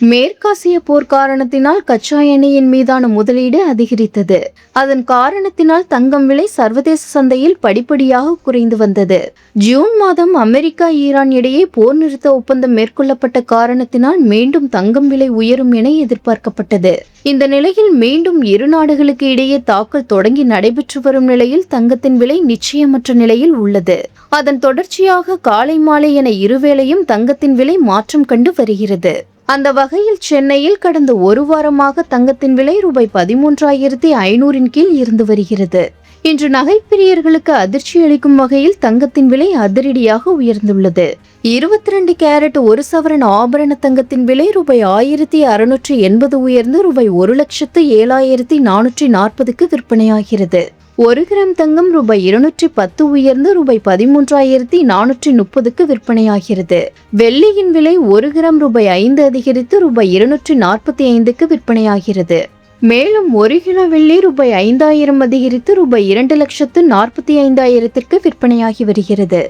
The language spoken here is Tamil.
மேற்காசிய போர் காரணத்தினால் கச்சா எண்ணெயின் மீதான முதலீடு அதிகரித்தது. அதன் காரணத்தினால் தங்கம் விலை சர்வதேச சந்தையில் படிப்படியாக குறைந்து வந்தது. ஜூன் மாதம் அமெரிக்கா ஈரான் இடையே போர் நிறுத்த ஒப்பந்தம் மேற்கொள்ளப்பட்ட காரணத்தினால் மீண்டும் தங்கம் விலை உயரும் என எதிர்பார்க்கப்பட்டது. இந்த நிலையில் மீண்டும் இரு நாடுகளுக்கு இடையே தாக்கல் தொடங்கி நடைபெற்று வரும் நிலையில் தங்கத்தின் விலை நிச்சயமற்ற நிலையில் உள்ளது. அதன் தொடர்ச்சியாக காலை மாலை என இருவேளையும் தங்கத்தின் விலை மாற்றம் கண்டு வருகிறது. அந்த வகையில் சென்னையில் கடந்த ஒரு வாரமாக தங்கத்தின் விலை ரூபாய் 13,500 கீழ் இருந்து வருகிறது. இன்று நகைப்பிரியர்களுக்கு அதிர்ச்சி அளிக்கும் வகையில் தங்கத்தின் விலை அதிரடியாக உயர்ந்துள்ளது. 22 கேரட் 1 சவரன் ஆபரண தங்கத்தின் விலை ரூபாய் 1,680 உயர்ந்து ரூபாய் 1,07,440க்கு விற்பனையாகிறது. 1 கிராம் தங்கம் ரூபாய் 210 உயர்ந்து ரூபாய் 13,430க்கு விற்பனையாகிறது. வெள்ளியின் விலை 1 கிராம் ரூபாய் 5 அதிகரித்து ரூபாய் 245க்கு விற்பனையாகிறது. மேலும் 1 கிலோ வெள்ளி ரூபாய் 5,000 அதிகரித்து ரூபாய் 2,45,000க்கு விற்பனையாகி வருகிறது.